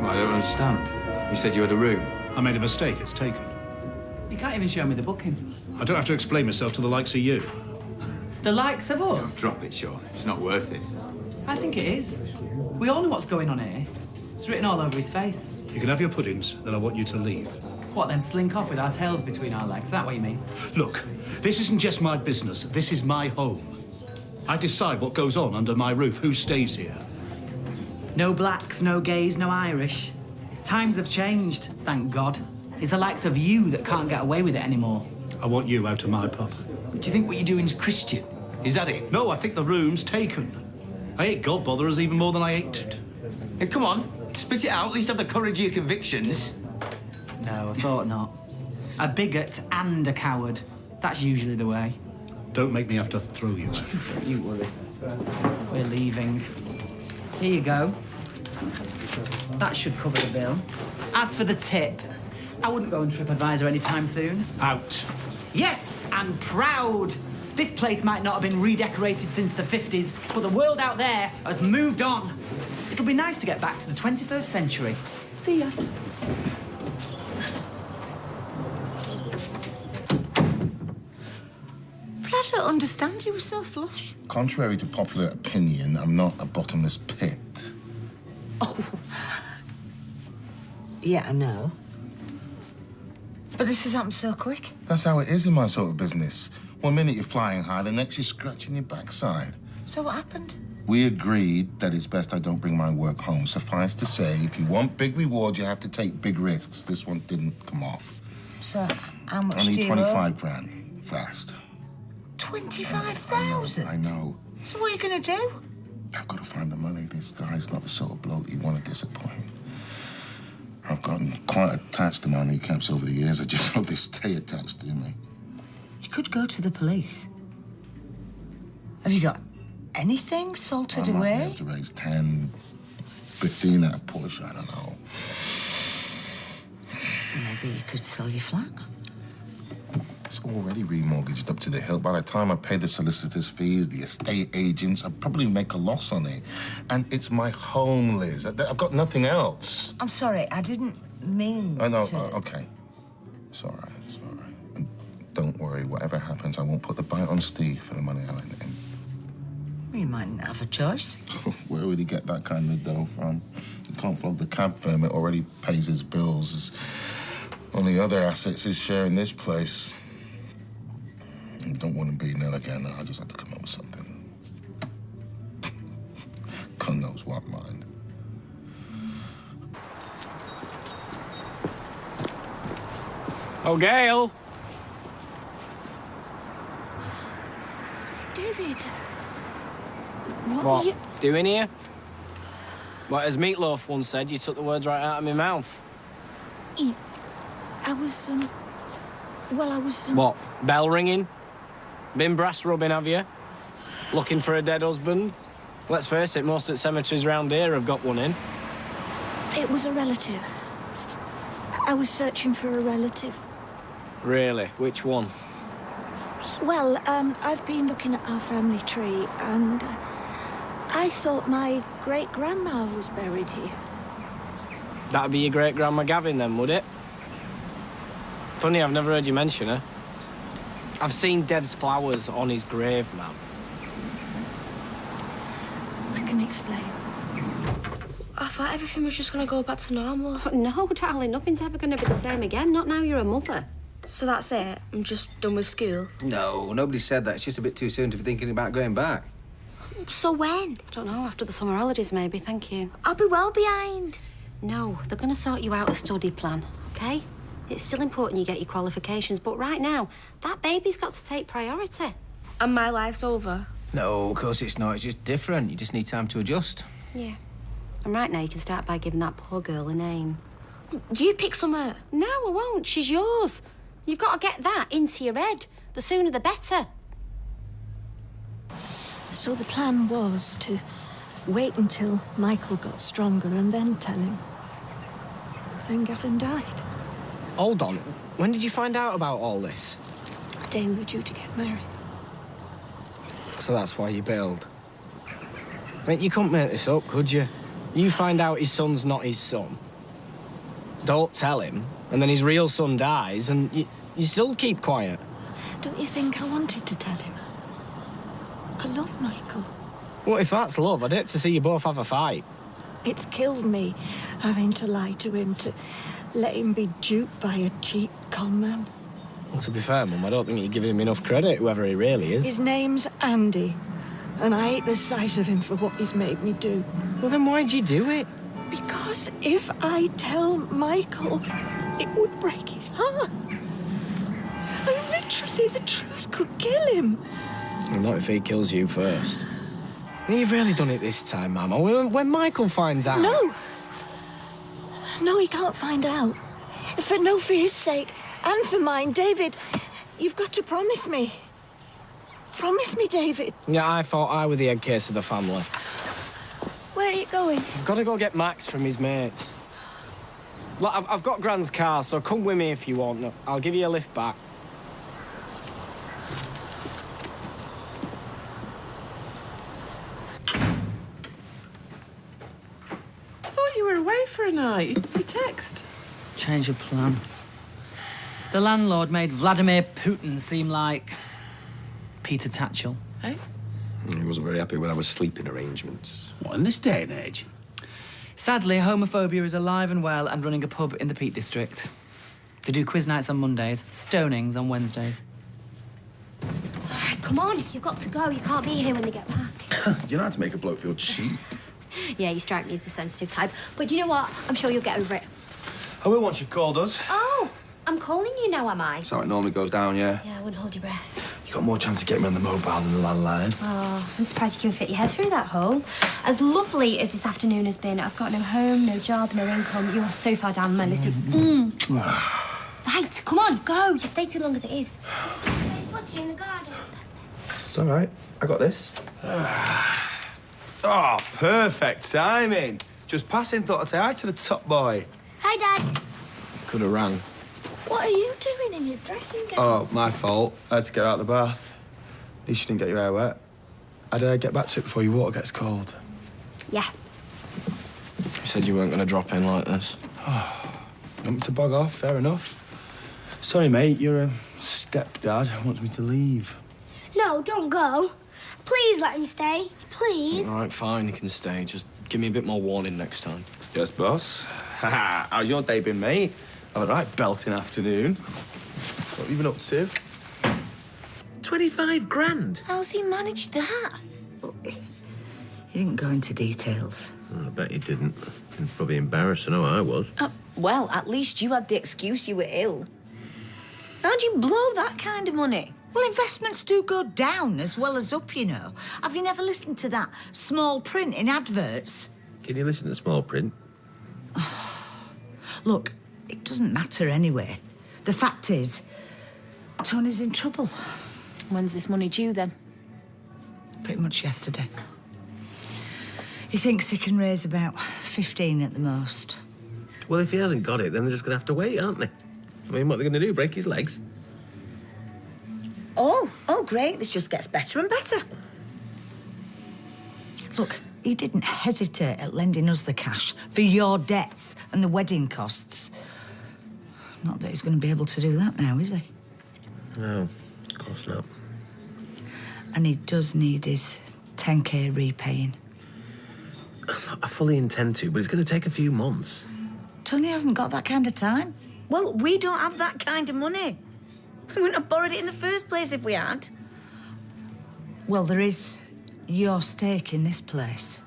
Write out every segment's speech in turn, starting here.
I don't understand. You said you had a room. I made a mistake. It's taken. You can't even show me the booking. I don't have to explain myself to the likes of you. The likes of us? Drop it, Sean. It's not worth it. I think it is. We all know what's going on here. It's written all over his face. You can have your puddings, then I want you to leave. What, then slink off with our tails between our legs? Is that what you mean? Look, this isn't just my business. This is my home. I decide what goes on under my roof, who stays here. No blacks, no gays, no Irish. Times have changed, thank God. It's the likes of you that can't get away with it anymore. I want you out of my pub. Do you think what you're doing is Christian? Is that it? No, I think the room's taken. I hate God botherers even more than I hated. Hey, come on. Spit it out. At least have the courage of your convictions. No, I thought not. A bigot and a coward. That's usually the way. Don't make me have to throw you out. You worry. We're leaving. Here you go. That should cover the bill. As for the tip, I wouldn't go on TripAdvisor anytime soon. Out. Yes, and proud. This place might not have been redecorated since the 50s, but the world out there has moved on. It'll be nice to get back to the 21st century. See ya. But I don't understand. You were so flush. Contrary to popular opinion, I'm not a bottomless pit. Oh. Yeah, I know. But this has happened so quick. That's how it is in my sort of business. One minute you're flying high, the next you're scratching your backside. So what happened? We agreed that it's best I don't bring my work home. Suffice to say, if you want big rewards, you have to take big risks. This one didn't come off. So how much I do need you 25 grand, fast. 25,000? I know. So what are you going to do? I've got to find the money. This guy's not the sort of bloke you want to disappoint. I've gotten quite attached to my kneecaps over the years. I just hope they stay attached to me. You could go to the police. Have you got anything salted I might away? be able to raise 10, 15 at a push, I don't know. Maybe you could sell your flat. It's already remortgaged up to the hilt. By the time I pay the solicitor's fees, the estate agents, I'd probably make a loss on it. And it's my home, Liz. I've got nothing else. I'm sorry, I didn't mean I know, to... okay. It's all right, it's all right. And don't worry, whatever happens, I won't put the bite on Steve for the money I lend him. You mightn't have a choice. Where would he get that kind of dough from? He can't flog the cab firm. It already pays his bills. His only other assets is sharing this place. I don't want to be nil again. I just have to come up with something. God knows what, mind. Oh, Gail. David. What What are you... doing here? Well, as Meatloaf once said, you took the words right out of my mouth. I was, Well, I was, What, bell ringing? Been brass rubbing, have you? Looking for a dead husband? Let's face it, most of the cemeteries round here have got one in. It was a relative. I was searching for a relative. Really? Which one? Well, I've been looking at our family tree, and I thought my great-grandma was buried here. That'd be your great-grandma Gavin, then, would it? Funny, I've never heard you mention her. I've seen Dev's flowers on his grave, ma'am. I can explain. I thought everything was just going to go back to normal. No, darling, nothing's ever going to be the same again. Not now you're a mother. So that's it? I'm just done with school? No, nobody said that. It's just a bit too soon to be thinking about going back. So when? I don't know, after the summer holidays, maybe, thank you. I'll be well behind. No, they're going to sort you out a study plan, OK? It's still important you get your qualifications, but right now, that baby's got to take priority. And my life's over? No, of course it's not. It's just different. You just need time to adjust. Yeah. And right now, you can start by giving that poor girl a name. You pick Summer. No, I won't. She's yours. You've got to get that into your head. The sooner, the better. So the plan was to wait until Michael got stronger and then tell him. Then Gavin died. Hold on. When did you find out about all this? The day we were due to get married. So that's why you bailed. Mate, you couldn't make this up, could you? You find out his son's not his son. don't tell him, and then his real son dies, and you still keep quiet. Don't you think I wanted to tell him? I love Michael. What if that's love? I'd hate to see you both have a fight. It's killed me having to lie to him, to let him be duped by a cheap con man. Well, to be fair, Mum, I don't think you're giving him enough credit, whoever he really is. His name's Andy, and I hate the sight of him for what he's made me do. Well, then why'd you do it? Because if I tell Michael, it would break his heart. And literally, the truth could kill him. Well, not if he kills you first. You've really done it this time, Mama. When Michael finds out... No. No, he can't find out. For his sake, and for mine, David, you've got to promise me. Promise me, David. Yeah, I thought I were the head case of the family. Where are you going? I've got to go get Max from his mates. Look, I've got Gran's car, so come with me if you want. No, I'll give you a lift back. I thought you were away for a night. You text. Change of plan. The landlord made Vladimir Putin seem like Peter Tatchell. Eh? He wasn't very happy when I was sleeping arrangements. What, in this day and age? Sadly, homophobia is alive and well and running a pub in the Peak District. They do quiz nights on Mondays, stonings on Wednesdays. All right, come on. You've got to go. You can't be here when they get back. You know how to make a bloke feel cheap. Yeah, you strike me as a sensitive type. But you know what? I'm sure you'll get over it. I will once you've called us. Oh, I'm calling you now, am I? That's how it normally goes down, yeah? Yeah, I wouldn't hold your breath. You got more chance of getting me on the mobile than the landline. Oh, I'm surprised you can fit your head through that hole. As lovely as this afternoon has been, I've got no home, no job, no income. You are so far down my list. Right, come on, go. You stay too long as it is. What's in the garden? It's all right. I got this. Oh, perfect timing. Just passing, thought I'd say hi to the top boy. Hi, Dad. Could have rang. What are you doing in your dressing gown? Oh, my fault. I had to get out of the bath. At least you didn't get your hair wet. I'd get back to it before your water gets cold. Yeah. You said you weren't going to drop in like this. Want me to bog off? Fair enough. Sorry, mate. Your stepdad wants me to leave. No, don't go. Please let him stay. Please. All right, fine, you can stay. Just give me a bit more warning next time. Yes, boss. How's your day been, mate? All right, belting afternoon. What have you been up to? 25 grand? How's he managed that? Well, he didn't go into details. Oh, I bet he didn't. He's probably embarrassed to know I was. Well, at least you had the excuse you were ill. How'd you blow that kind of money? Well, investments do go down as well as up, you know. Have you never listened to that small print in adverts? Can you listen to small print? Look, it doesn't matter anyway. The fact is, Tony's in trouble. When's this money due, then? Pretty much yesterday. He thinks he can raise about 15 at the most. Well, if he hasn't got it, then they're just going to have to wait, aren't they? I mean, what are they going to do, break his legs? Oh, great. This just gets better and better. Look, he didn't hesitate at lending us the cash for your debts and the wedding costs. Not that he's going to be able to do that now, is he? No, of course not. And he does need his 10K repaying. I fully intend to, but it's going to take a few months. Tony hasn't got that kind of time. Well, we don't have that kind of money. We wouldn't have borrowed it in the first place if we had. Well, there is your stake in this place.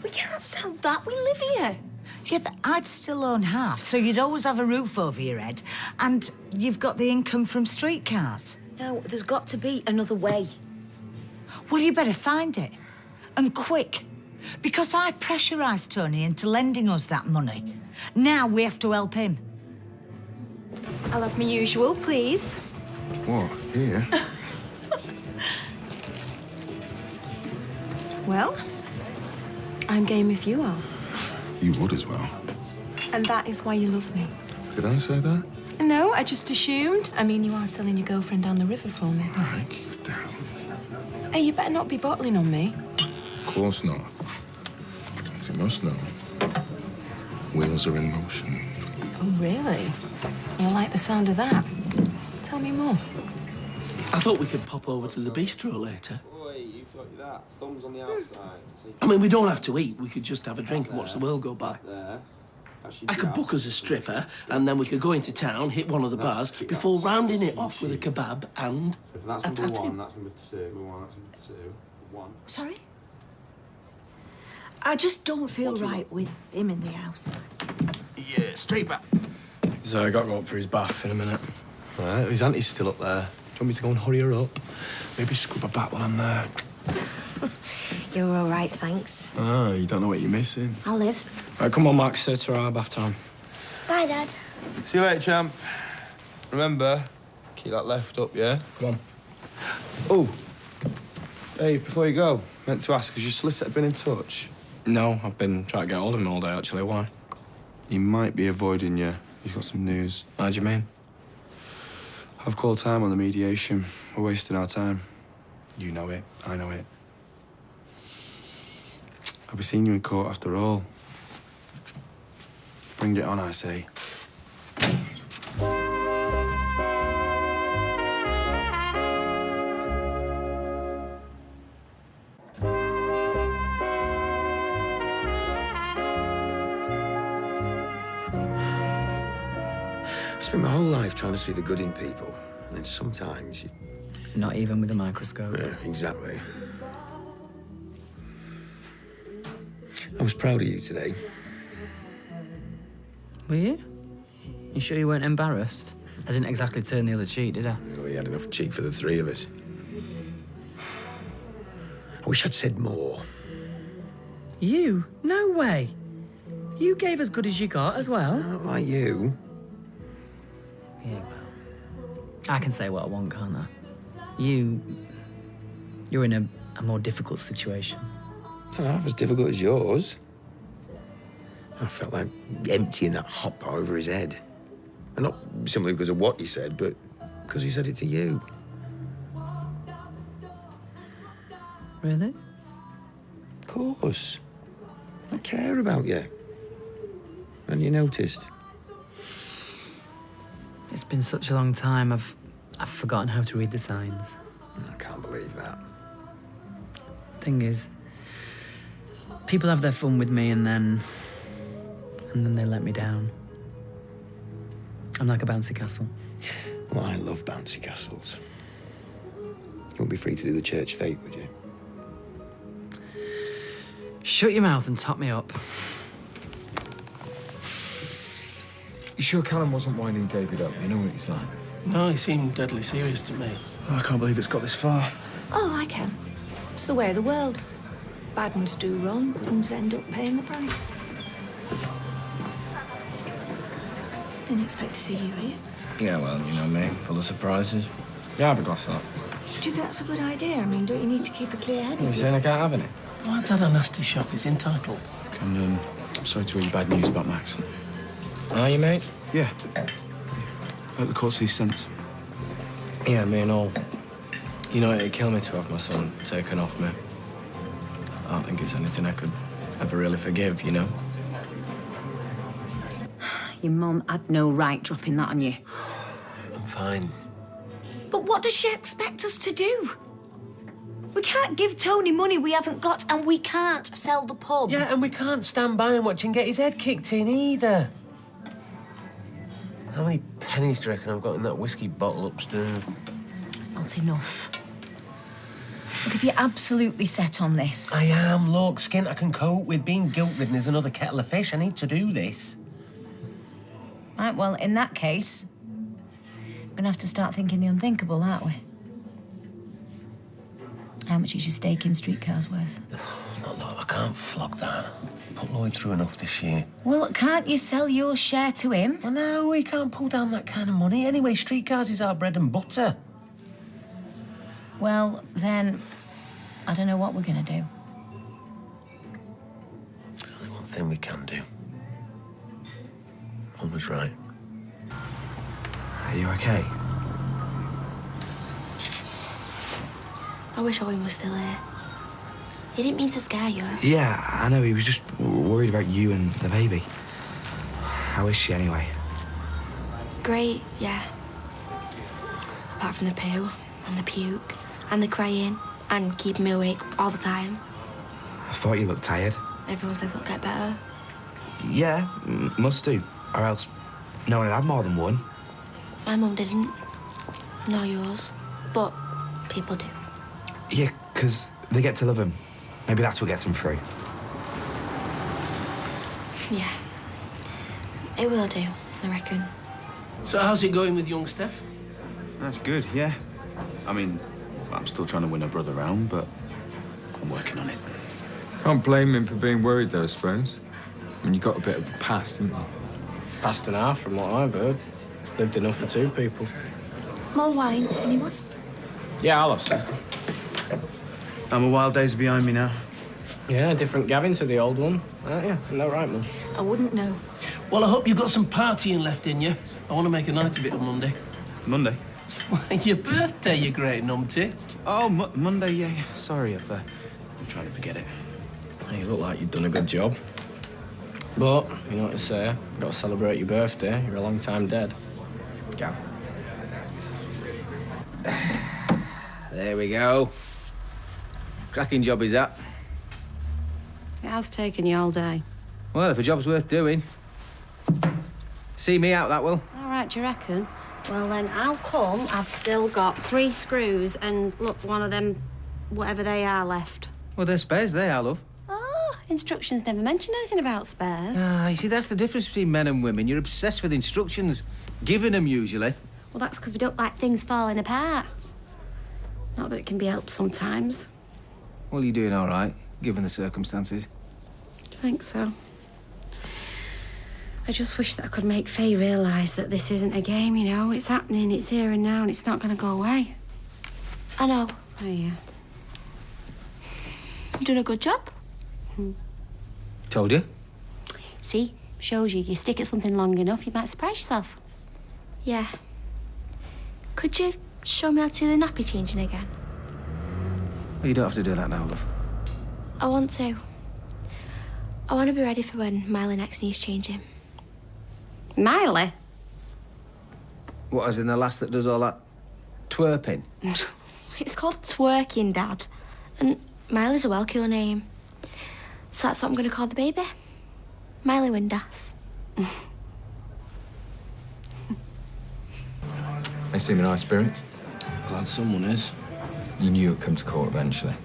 We can't sell that. We live here. Yeah, but I'd still own half, so you'd always have a roof over your head, and you've got the income from streetcars. No, there's got to be another way. Well, you better find it, and quick, because I pressurised Tony into lending us that money. Now we have to help him. I'll have my usual, please. What, here? Well, I'm game if you are. You would as well. And that is why you love me. Did I say that? No, I just assumed. I mean, you are selling your girlfriend down the river for me. Right, keep it down. Hey, you better not be bottling on me. Of course not. You must know. Wheels are in motion. Oh, really? Well, I like the sound of that. Tell me more. I thought we could pop over to the bistro later. Oi, you taught you that. Thumbs on the outside. I mean, we don't have to eat. We could just have a drink and watch the world go by. There. I could book us a stripper, and then we could go into town, hit one of the bars, before rounding it off with a kebab and So if that's a number tattoo. one, that's number two. Number one, that's number two. One. Sorry? I just don't feel right with him in the house. Yeah, straight back. So I got to go up for his bath in a minute. Right, his auntie's still up there. Do you want me to go and hurry her up? Maybe scrub her back while I'm there. You're all right, thanks. Ah, you don't know what you're missing. I'll live. Right, come on, Max. It's our bath time. Bye, Dad. See you later, champ. Remember, keep that left up, yeah? Come on. Oh, hey, before you go, meant to ask, has your solicitor been in touch? No, I've been trying to get hold of him all day, actually. Why? He might be avoiding you. He's got some news. How do you mean? I've called time on the mediation. We're wasting our time. You know it. I know it. I'll be seeing you in court after all. Bring it on, I say. I spent my whole life trying to see the good in people, and then sometimes you... Not even with a microscope. Yeah, exactly. I was proud of you today. Were you? You sure you weren't embarrassed? I didn't exactly turn the other cheek, did I? Well, you had enough cheek for the three of us. I wish I'd said more. You? No way. You gave as good as you got as well. Not like you. Yeah, well, I can say what I want, can't I? You're in a more difficult situation. Not half as difficult as yours. I felt like emptying that hot pot over his head. And not simply because of what he said, but because he said it to you. Really? Of course. I care about you. And you noticed. It's been such a long time, I've forgotten how to read the signs. I can't believe that. Thing is, people have their fun with me and then they let me down. I'm like a bouncy castle. Well, I love bouncy castles. You wouldn't be free to do the church fete, would you? Shut your mouth and top me up. You sure Callum wasn't winding David up? You know what he's like. No, he seemed deadly serious to me. I can't believe it's got this far. Oh, I can. It's the way of the world. Bad ones do wrong, good ones end up paying the price. Didn't expect to see you here. Yeah, well, you know me, full of surprises. Yeah, have a glass of that. Do you think that's a good idea? I mean, don't you need to keep a clear head? You saying I can't have any? Lad's had a nasty shock. He's entitled. I'm sorry to hear bad news about Max. Are you, mate? Yeah. Hope the court sees sense. Yeah, me and all. You know, it'd kill me to have my son taken off me. I don't think it's anything I could ever really forgive, you know? Your mum had no right dropping that on you. I'm fine. But what does she expect us to do? We can't give Tony money we haven't got, and we can't sell the pub. Yeah, and we can't stand by and watch him get his head kicked in either. How many pennies do you reckon I've got in that whiskey bottle upstairs? Not enough. Look, if you're absolutely set on this... I am. Look, skint I can cope with. Being guilt-ridden is another kettle of fish. I need to do this. Right, well, in that case, we're gonna have to start thinking the unthinkable, aren't we? How much is your stake in Streetcars worth? No, look, I can't flog that. Put Lloyd through enough this year. Well, can't you sell your share to him? Well, no, we can't pull down that kind of money. Anyway, Streetcars is our bread and butter. Well, then, I don't know what we're gonna do. Only one thing we can do. Mum was right. Are you okay? I wish Owen was still here. He didn't mean to scare you. Yeah, I know. He was just worried about you and the baby. How is she, anyway? Great, yeah. Apart from the poo, and the puke, and the crying, and keeping me awake all the time. I thought you looked tired. Everyone says it'll get better. Yeah, must do. Or else no one would have more than one. My mum didn't. Nor yours. But people do. Yeah, 'cause they get to love him. Maybe that's what gets them through. Yeah. It will do, I reckon. So how's it going with young Steph? That's good, yeah. I mean, I'm still trying to win her brother round, but I'm working on it. Can't blame him for being worried, though, I suppose. I mean, you got a bit of a past, haven't you? Past and a half, from what I've heard. Lived enough for two people. More wine, anyone? Yeah, I'll have some. My wild days are behind me now. Yeah, different Gavin to the old one. Aren't you? Isn't that right, Mum? I wouldn't know. Well, I hope you've got some partying left in you. I want to make a night of it on Monday. Monday? Your birthday, you great numpty. Oh, Monday, yeah. Sorry if I'm trying to forget it. Hey, you look like you've done a good job. But, you know what to say, you've got to celebrate your birthday. You're a long time dead. Gav. There we go. Cracking job is that. It has taken you all day. Well, if a job's worth doing. See me out, that will. All right, do you reckon? Well, then, how come I've still got 3 screws and, look, one of them, whatever they are, left? Well, they're spares, they are, love. Oh, instructions never mentioned anything about spares. Ah, you see, that's the difference between men and women. You're obsessed with instructions, giving them usually. Well, that's because we don't like things falling apart. Not that it can be helped sometimes. Well, you're doing all right, given the circumstances. Do you think so? I just wish that I could make Faye realise that this isn't a game, you know? It's happening, it's here and now, and it's not going to go away. I know. Oh, yeah. You're doing a good job. Told you. See? Shows you. You stick at something long enough, you might surprise yourself. Yeah. Could you show me how to do the nappy changing again? Well, you don't have to do that now, love. I want to. I want to be ready for when Miley next needs changing. Miley? What, as in the lass that does all that twerping? It's called twerking, Dad. And Miley's a well cool name. So that's what I'm going to call the baby. Miley Windass. They seem in high spirits. Glad someone is. You knew it'd come to court eventually.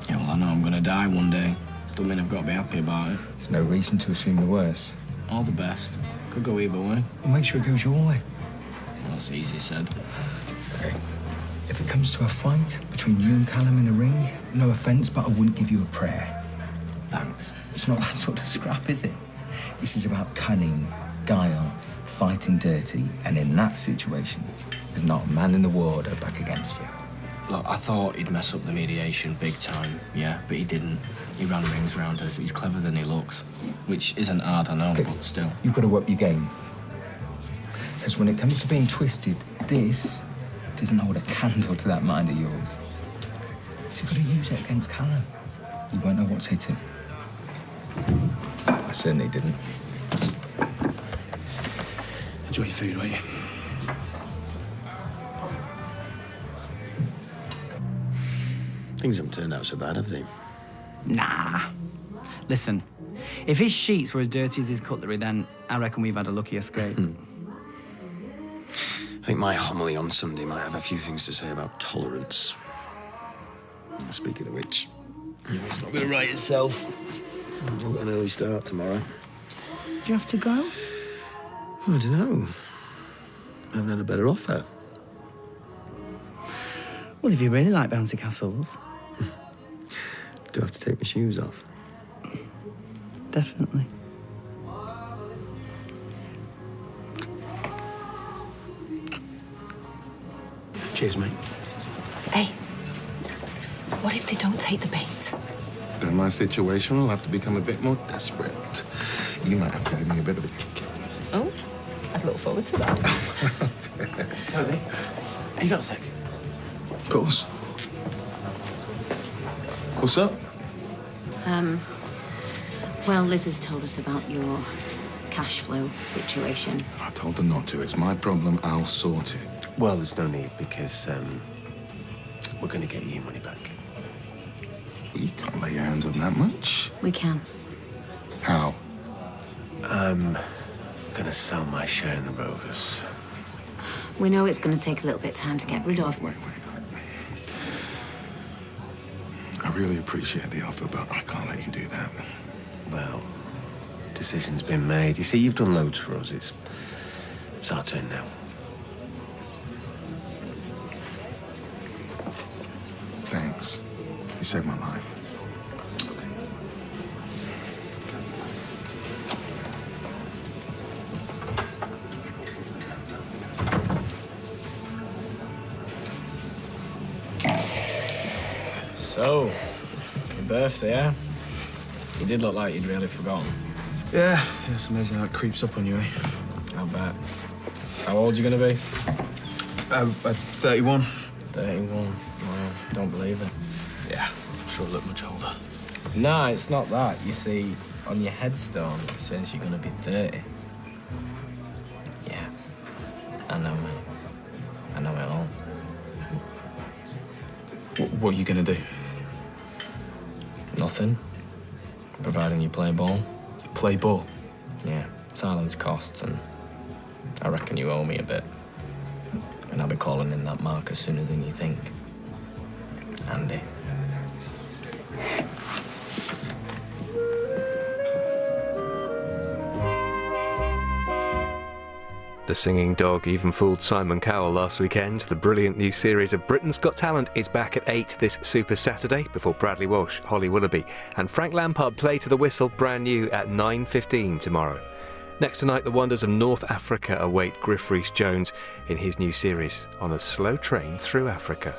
Yeah, well, I know I'm going to die one day. Don't mean I've got to be happy about it. There's no reason to assume the worst. All the best. Could go either way. Well, make sure it goes your way. Well, that's easy said. Okay. If it comes to a fight between you and Callum in a ring, no offence, but I wouldn't give you a prayer. Thanks. It's not that sort of scrap, is it? This is about cunning, guile, fighting dirty, and in that situation, there's not a man in the world at back against you. Look, I thought he'd mess up the mediation big time, yeah, but he didn't. He ran rings round us. He's cleverer than he looks. Which isn't hard, I know, Okay. but still. You've got to up your game. Because when it comes to being twisted, this doesn't hold a candle to that mind of yours. So you've got to use it against Callum. You won't know what's hit him. I certainly didn't. Enjoy your food, won't you? Things haven't turned out so bad, have they? Nah. Listen, if his sheets were as dirty as his cutlery, then I reckon we've had a lucky escape. I think my homily on Sunday might have a few things to say about tolerance. Speaking of which, it's not going to write itself. I've got an early start tomorrow. Do you have to go? I don't know. I haven't had a better offer. Well, if you really like bouncy castles. Do I have to take my shoes off? Definitely. Cheers, mate. Hey, what if they don't take the bait? Then my situation will have to become a bit more desperate. You might have to give me a bit of a kick. Oh, I'd look forward to that. Tony, you got a sec? Of course. What's up? Well, Liz has told us about your cash flow situation. I told her not to. It's my problem. I'll sort it. Well, there's no need because we're going to get you your money back. Well, you can't lay your hands on that much. We can. How? I'm going to sell my share in the Rovers. We know it's going to take a little bit of time to get rid of. Wait. I really appreciate the offer, but I can't let you do that. Well, decision's been made. You see, you've done loads for us. It's our turn now. Thanks. You saved my life. So, your birthday, yeah? You did look like you'd really forgotten. Yeah, it's amazing how it creeps up on you, eh? I'll bet. How old you gonna be? 31. 31. Well, don't believe it. Yeah, sure look much older. No, it's not that. You see, on your headstone, it says you're gonna be 30. Yeah. I know, mate. I know it all. What are you gonna do? Nothing. Providing you play ball. Play ball? Yeah. Silence costs, and I reckon you owe me a bit. And I'll be calling in that marker sooner than you think. Andy. The Singing Dog even fooled Simon Cowell last weekend. The brilliant new series of Britain's Got Talent is back at 8 this Super Saturday before Bradley Walsh, Holly Willoughby and Frank Lampard play to the whistle brand new at 9:15 tomorrow. Next tonight, the wonders of North Africa await Griff Rhys-Jones in his new series on a slow train through Africa.